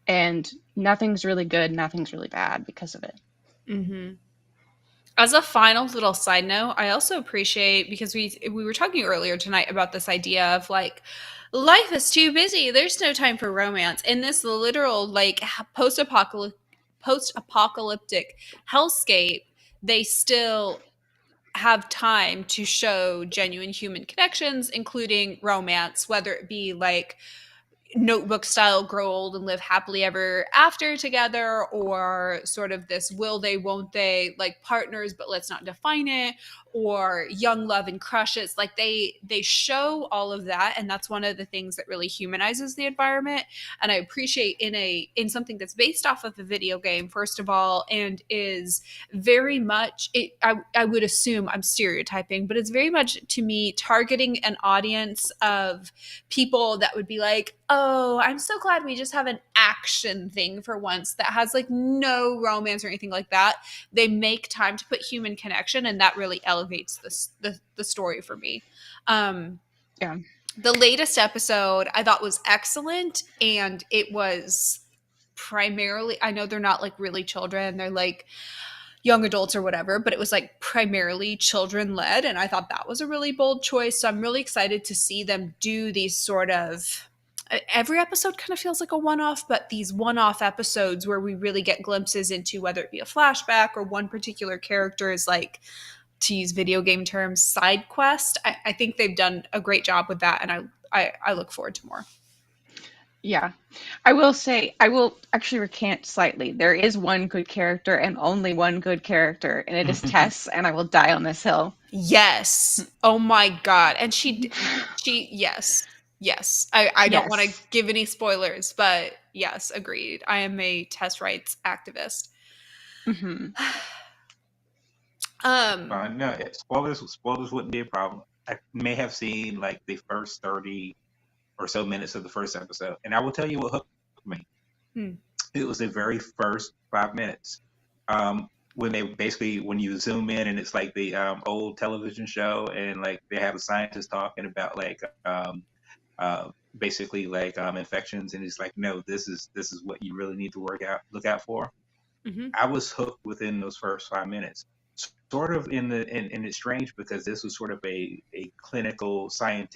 and nothing's really good, nothing's really bad because of it. Mm-hmm. As a final little side note, I also appreciate because we were talking earlier tonight about this idea of like life is too busy. There's no time for romance. In this literal like post-apocalyptic hellscape, they still have time to show genuine human connections, including romance, whether it be like notebook style grow old and live happily ever after together, or sort of this will they won't they like partners but let's not define it, or young love and crushes. Like they show all of that, and that's one of the things that really humanizes the environment. And I appreciate in something that's based off of a video game, first of all, and is very much I would assume I'm stereotyping, but it's very much to me targeting an audience of people that would be like, oh, I'm so glad we just have an action thing for once that has like no romance or anything like that. They make time to put human connection, and that really elevates the story for me. Yeah. The latest episode I thought was excellent, and it was primarily, I know they're not like really children, they're like young adults or whatever, but it was like primarily children led. And I thought that was a really bold choice. So I'm really excited to see them do these sort of, every episode kind of feels like a one off, but these one off episodes where we really get glimpses into whether it be a flashback or one particular character's, like, to use video game terms, side quest. I think they've done a great job with that. And I look forward to more. Yeah. I will say, I will actually recant slightly. There is one good character and only one good character, and it is Tess, and I will die on this hill. Yes. Oh my God. And yes. Yes. I don't want to Yes. give any spoilers, but yes, agreed. I am a test rights activist. Hmm. No, spoilers wouldn't be a problem. I may have seen like the first 30 or so minutes of the first episode, and I will tell you what hooked me. Hmm. It was the very first 5 minutes. When they basically, when you zoom in and it's like the old television show, and like they have a scientist talking about like uh, basically like infections, and it's like, no, this is what you really need to look out for. Mm-hmm. I was hooked within those first 5 minutes. Sort of and it's strange because this was sort of a clinical Yep.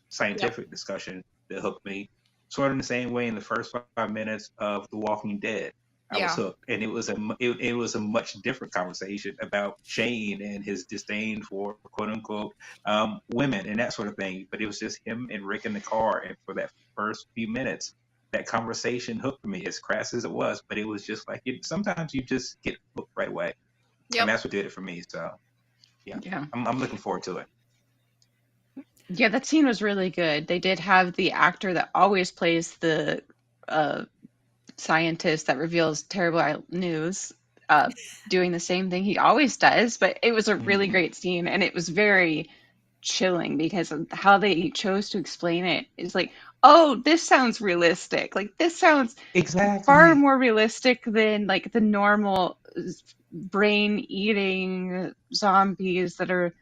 scientific discussion that hooked me. Sort of in the same way in the first 5 minutes of The Walking Dead, I was Yeah. hooked, and it was a much different conversation about Shane and his disdain for quote unquote women and that sort of thing. But it was just him and Rick in the car, and for that first few minutes, that conversation hooked me, as crass as it was. But it was just like sometimes you just get hooked right away, and Yep. that's what did it for me. So. yeah, Yeah. I'm looking forward to it. Yeah, that scene was really good. They did have the actor that always plays the uh, scientist that reveals terrible news uh, doing the same thing he always does, but it was a really Hmm. great scene and it was very chilling because of how they chose to explain it. It's like, oh, this sounds realistic. Like this sounds far Exactly. more realistic than like the normal brain eating zombies that are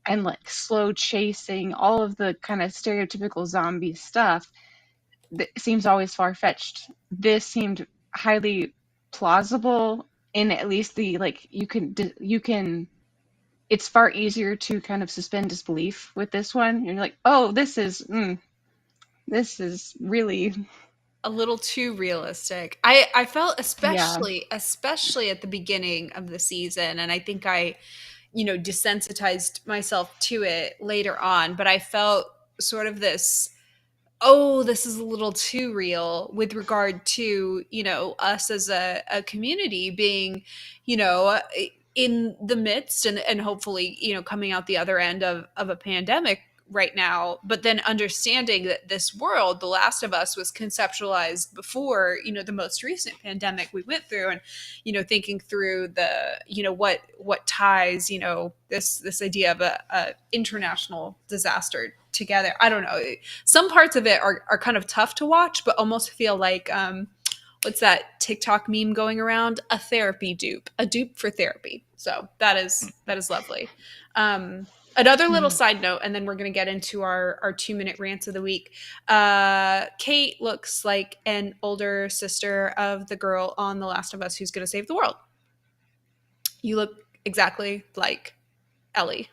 and like slow chasing all of the kind of stereotypical zombie stuff that seems always far fetched. This seemed highly plausible in at least the like you can it's far easier to kind of suspend disbelief with this one. You're like, oh, this is really A little too realistic. I felt yeah. especially at the beginning of the season, and I think I, desensitized myself to it later on, but I felt sort of this, oh, this is a little too real with regard to, us as a community being, you know, in the midst and hopefully, coming out the other end of a pandemic right now, but then understanding that this world, The Last of Us, was conceptualized before, the most recent pandemic we went through, and thinking through the, what ties, this idea of a international disaster together. I don't know, some parts of it are kind of tough to watch, but almost feel like, what's that TikTok meme going around? A therapy dupe, a dupe for therapy. So that is lovely. Another little Mm. side note, and then we're going to get into our 2 minute rants of the week. Kate looks like an older sister of the girl on The Last of Us who's going to save the world. You look exactly like Ellie,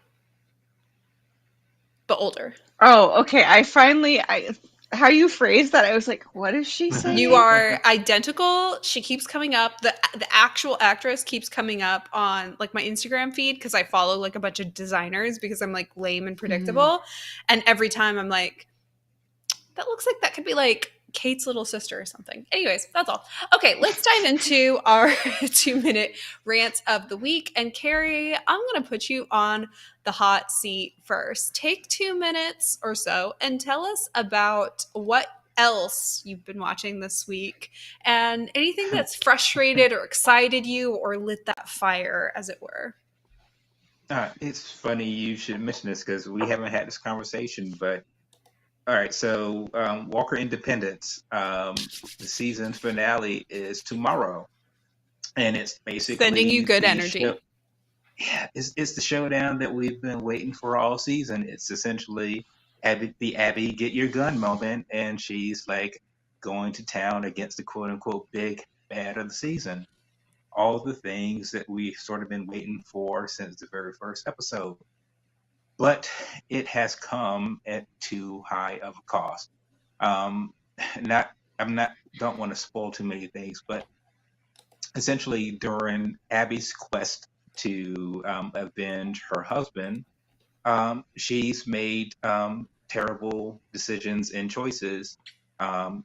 but older. Oh, okay. I how you phrased that, I was like, what is she You saying? are identical. She keeps coming up. The actual actress keeps coming up on like my Instagram feed because I follow like a bunch of designers because I'm like lame and Mhm. predictable. And every time I'm like, that looks like that could be like Kate's little sister or something. Anyways, that's all. Okay, let's dive into our 2 minute rants of the week. And Carey, I'm going to put you on the hot seat first. Take 2 minutes or so and tell us about what else you've been watching this week and anything that's frustrated or excited you or lit that fire, as it were. It's funny you should mention this because we haven't had this conversation, but all right. So, Walker Independence, the season finale is tomorrow, and it's Sending you basically good the show. energy. Yeah, it's the showdown that we've been waiting for all season. It's essentially the Abby get your gun moment, and she's like going to town against the quote unquote big bad of the season. All the things that we've sort of been waiting for since the very first episode. But it has come at too high of a cost. Um, not I'm not don't want to spoil too many things, but essentially during Abby's quest to avenge her husband, she's made terrible decisions and choices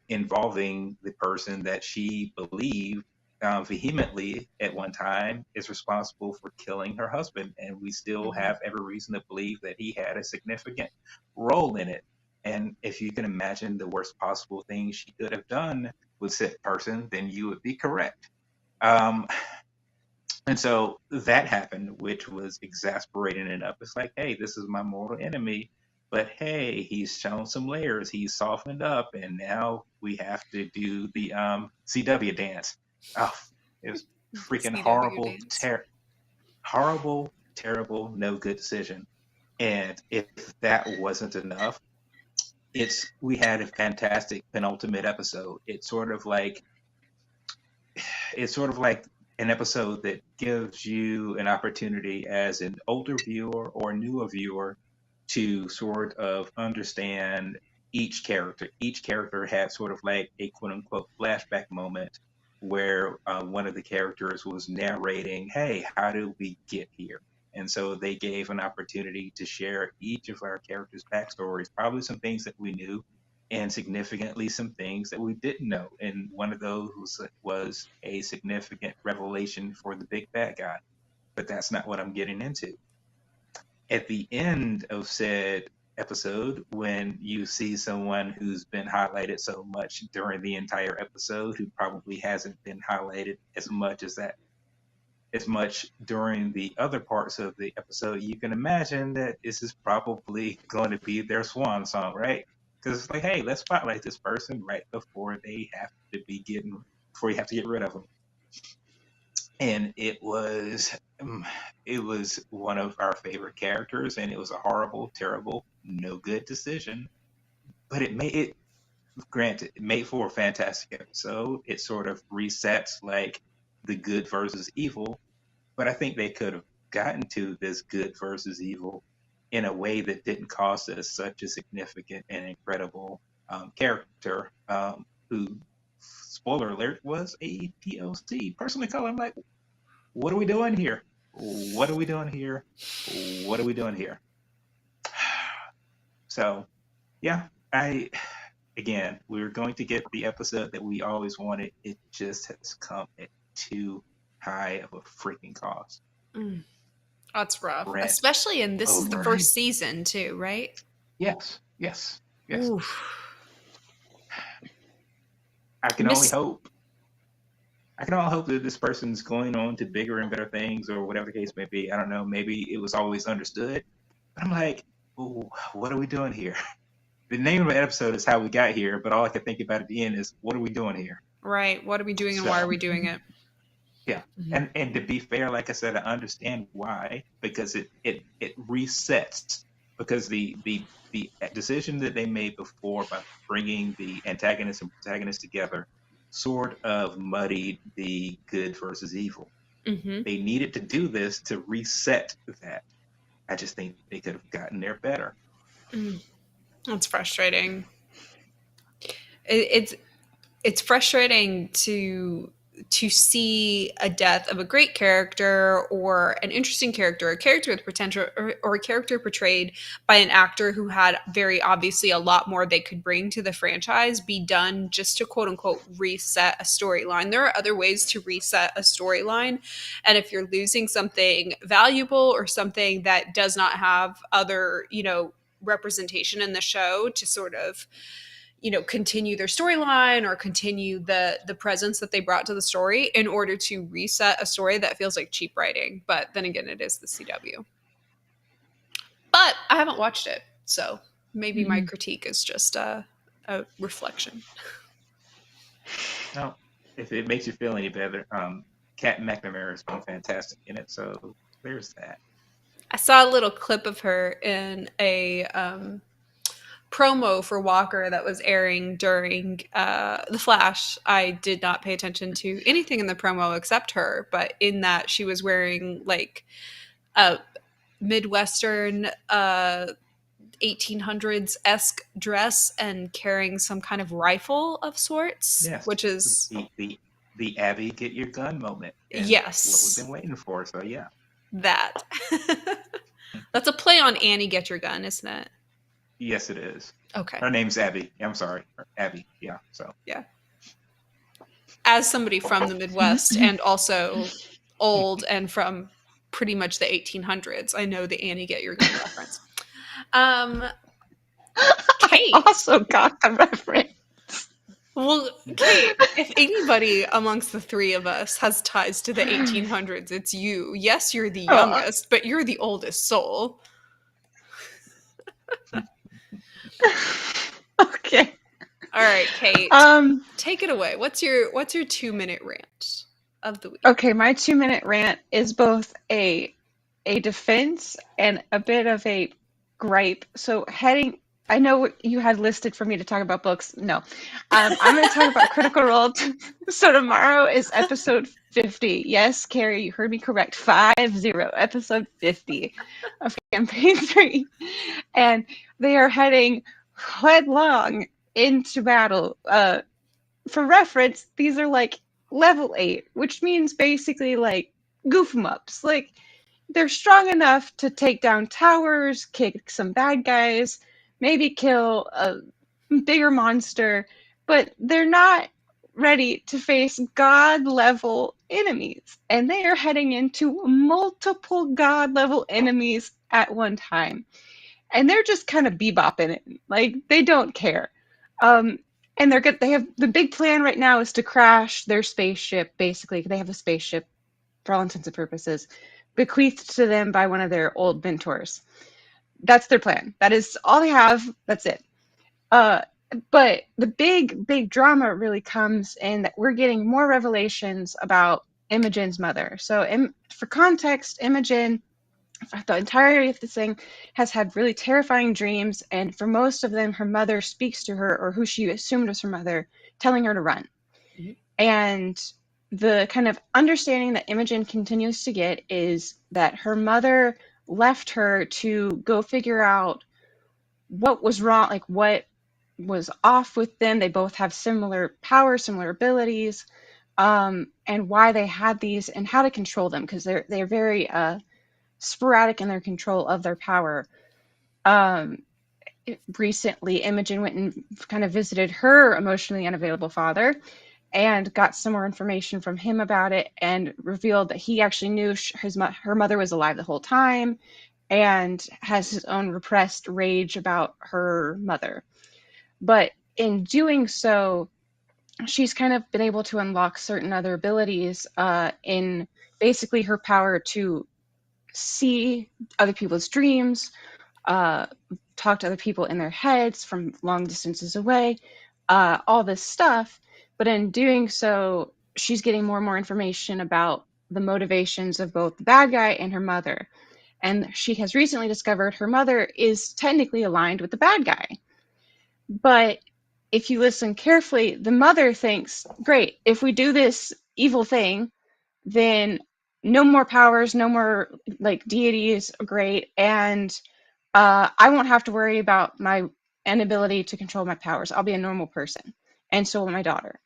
involving the person that she believed vehemently at one time is responsible for killing her husband. And we still Mhm. have every reason to believe that he had a significant role in it. And if you can imagine the worst possible thing she could have done with said person, then you would be correct. Um, and so that happened, which was exasperating enough. It's like, hey, this is my mortal enemy, but hey, he's shown some layers. He's softened up, and now we have to do the CW dance. Oh, it was The freaking CW dance. horrible, terrible, no good decision. And if that wasn't enough, we had a fantastic penultimate episode. It's sort of like an episode that gives you an opportunity as an older viewer or newer viewer to sort of understand each character. Each character had sort of like a quote unquote flashback moment where one of the characters was narrating, hey, how did we get here? And so they gave an opportunity to share each of our characters' backstories, probably some things that we knew, and significantly some things that we didn't know. And one of those was a significant revelation for the big bad guy. But that's not what I'm getting into. at the end of said episode, when you see someone who's been highlighted so much during the entire episode, who probably hasn't been highlighted as much during the other parts of the episode, you can imagine that this is probably going to be their swan song, right? Because it's like, hey, let's spotlight this person right before before you have to get rid of them. And it was one of our favorite characters, and it was a horrible, terrible, no good decision. But granted, it made for a fantastic episode. It sort of resets like the good versus evil, but I think they could have gotten to this good versus evil in a way that didn't cost us such a significant and incredible character who, spoiler alert, was a POC, person of color. I'm like, what are we doing here? What are we doing here? What are we doing here? So, yeah, we're going to get the episode that we always wanted. It just has come at too high of a freaking cost. That's rough, Rent especially in this is the over. first season too, right? Yes. Oof. I can only hope that this person's going on to bigger and better things, or whatever the case may be. I don't know. Maybe it was always understood. But I'm like, ooh, what are we doing here? The name of the episode is How We Got Here, but all I can think about at the end is, what are we doing here? Right. What are we doing and why are we doing it? Yeah. Mm-hmm. And to be fair, like I said, I understand why, because it resets, because the decision that they made before by bringing the antagonist and protagonist together sort of muddied the good versus evil. Mm-hmm. They needed to do this to reset that. I just think they could have gotten there better. That's frustrating. It's frustrating to see a death of a great character or an interesting character, a character with potential, or a character portrayed by an actor who had very obviously a lot more they could bring to the franchise be done just to quote unquote reset a storyline. There are other ways to reset a storyline. And if you're losing something valuable or something that does not have other, representation in the show to sort of continue their storyline or continue the presence that they brought to the story in order to reset a story, that feels like cheap writing. But then again, it is the CW. But I haven't watched it, so maybe my critique is just a reflection. No, if it makes you feel any better, Kat McNamara has been fantastic in it, so there's that. I saw a little clip of her in a promo for Walker that was airing during The Flash. I did not pay attention to anything in the promo except her, but in that she was wearing like a Midwestern 1800s-esque dress and carrying some kind of rifle of sorts, yes, which is the Abby get your gun moment. Yes, what we've been waiting for. So yeah, that that's a play on Annie Get Your Gun, isn't it? Yes, it is. Okay. Her name's Abby. I'm sorry. Abby. Yeah. So. Yeah. As somebody from the Midwest and also old and from pretty much the 1800s, I know the Annie Get Your Gun reference. Kate also got the reference. Well, Kate, if anybody amongst the three of us has ties to the 1800s, it's you. Yes, you're the youngest, but you're the oldest soul. Okay. All right, Kate. Take it away. What's your 2-minute rant of the week? Okay, my 2-minute rant is both a defense and a bit of a gripe. So I know you had listed for me to talk about books. No, I'm going to talk about Critical Role. So tomorrow is episode 50. Yes, Carey, you heard me correct. 50, episode 50 of Campaign 3. And they are heading headlong into battle. For reference, these are like level 8, which means basically like goof 'em ups. Like they're strong enough to take down towers, kick some bad guys, maybe kill a bigger monster, but they're not ready to face god-level enemies. And they are heading into multiple god-level enemies at one time, and they're just kind of bebopping it. Like, they don't care. Um, and they're good. They have the big plan right now is to crash their spaceship. Basically, they have a spaceship for all intents and purposes, bequeathed to them by one of their old mentors. That's their plan. That is all they have. That's it. Uh, but the big drama really comes in that we're getting more revelations about Imogen's mother. So, for context, Imogen, the entirety of this thing, has had really terrifying dreams, and for most of them, her mother speaks to her, or who she assumed was her mother, telling her to run. And the kind of understanding that Imogen continues to get is that her mother left her to go figure out what was wrong, like what was off with them. They both have similar powers, similar abilities, and why they had these and how to control them, because they're very sporadic in their control of their power. Um, Recently, Imogen went and kind of visited her emotionally unavailable father and got some more information from him about it, and revealed that he actually knew her mother was alive the whole time and has his own repressed rage about her mother. But in doing so, she's kind of been able to unlock certain other abilities in basically her power to see other people's dreams, uh, talk to other people in their heads from long distances away, all this stuff. But in doing so, she's getting more and more information about the motivations of both the bad guy and her mother. And she has recently discovered her mother is technically aligned with the bad guy. But if you listen carefully, the mother thinks, great, if we do this evil thing, then no more powers, no more like deities, great. And I won't have to worry about my inability to control my powers. I'll be a normal person. And so will my daughter.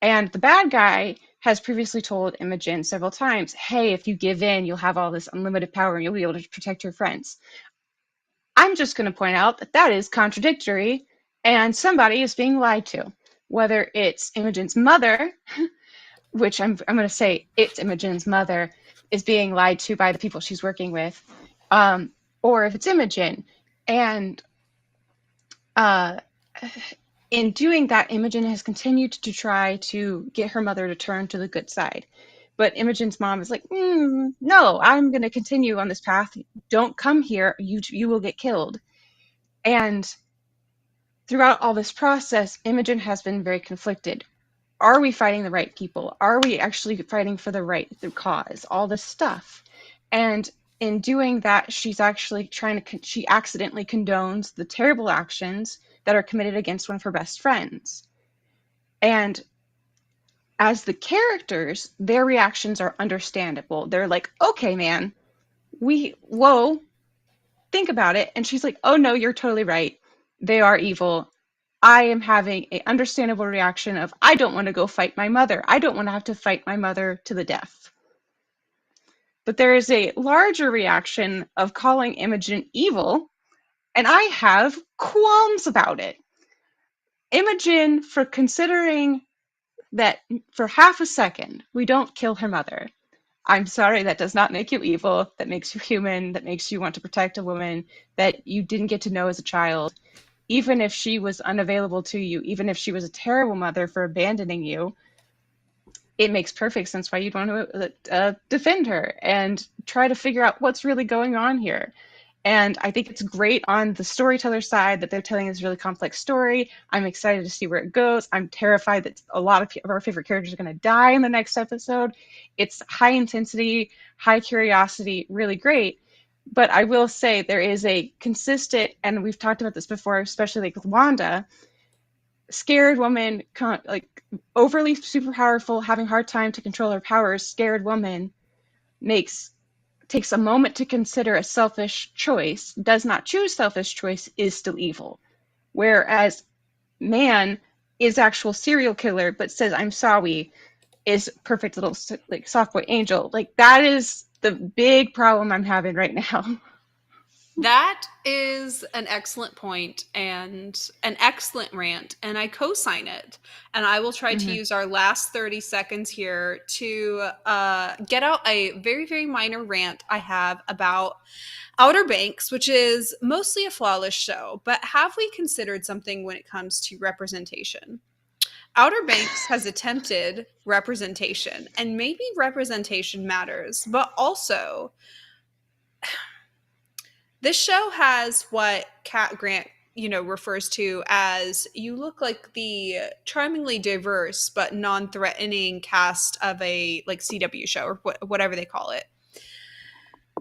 And the bad guy has previously told Imogen several times, hey, if you give in, you'll have all this unlimited power and you'll be able to protect your friends. I'm just going to point out that that is contradictory and somebody is being lied to. Whether it's Imogen's mother, which I'm going to say it's Imogen's mother, is being lied to by the people she's working with, or if it's Imogen. And uh, in doing that, Imogen has continued to try to get her mother to turn to the good side. But Imogen's mom is like, no, I'm going to continue on this path. Don't come here. You will get killed. And throughout all this process, Imogen has been very conflicted. Are we fighting the right people? Are we actually fighting for the cause? All this stuff. And in doing that, she's actually she accidentally condones the terrible actions that are committed against one of her best friends. And as the characters, their reactions are understandable. They're like, okay, man, whoa, think about it. And she's like, oh no, you're totally right. They are evil. I am having an understandable reaction of, I don't want to go fight my mother. I don't want to have to fight my mother to the death. But there is a larger reaction of calling Imogen evil, and I have qualms about it. Imogen, for considering that for half a second we don't kill her mother. I'm sorry, that does not make you evil. That makes you human. That makes you want to protect a woman that you didn't get to know as a child. Even if she was unavailable to you, even if she was a terrible mother for abandoning you, it makes perfect sense why you'd want to defend her and try to figure out what's really going on here. And I think it's great on the storyteller side that they're telling this really complex story. I'm excited to see where it goes. I'm terrified that a lot of our favorite characters are going to die in the next episode. It's high intensity, high curiosity, really great. But I will say there is a consistent, and we've talked about this before, especially like with Wanda, scared woman, like overly super powerful, having a hard time to control her powers, scared woman takes a moment to consider a selfish choice, does not choose selfish choice, is still evil. Whereas man is actual serial killer, but says, I'm sorry, is perfect little like soft boy angel. Like, that is the big problem I'm having right now. That is an excellent point and an excellent rant, and I co-sign it. And I will try to Mhm. use our last 30 seconds here to get out a very, very minor rant I have about Outer Banks, which is mostly a flawless show. But have we considered something when it comes to representation? Outer Banks has attempted representation, and maybe representation matters, but also this show has what Cat Grant, refers to as you look like the charmingly diverse but non-threatening cast of a like CW show or whatever they call it.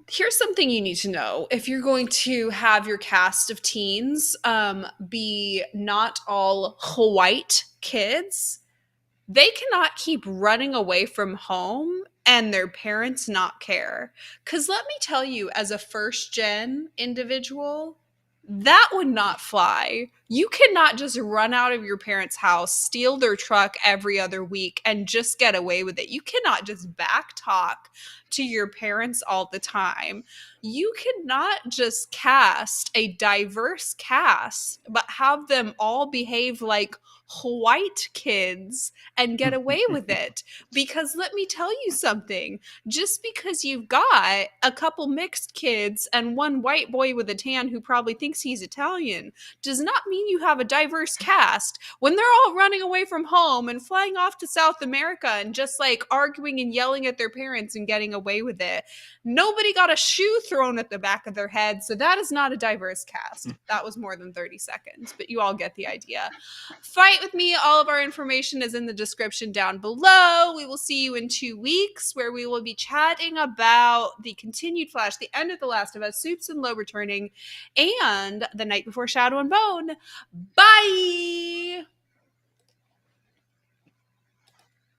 Here's something you need to know if you're going to have your cast of teens be not all white kids. They cannot keep running away from home and their parents not care. Because let me tell you, as a first gen individual, that would not fly. You cannot just run out of your parents' house, steal their truck every other week, and just get away with it. You cannot just back talk to your parents all the time. You cannot just cast a diverse cast, but have them all behave like white kids and get away with it. Because let me tell you something, just because you've got a couple mixed kids and one white boy with a tan who probably thinks he's Italian does not mean you have a diverse cast when they're all running away from home and flying off to South America and just like arguing and yelling at their parents and getting away with it. Nobody got a shoe thrown at the back of their head, so that is not a diverse cast. That was more than 30 seconds, but you all get the idea. Fight with me. All of our information is in the description down below. We will see you in 2 weeks where we will be chatting about the continued Flash, the end of The Last of Us, Soups and Low returning, and The Night Before Shadow and Bone. Bye!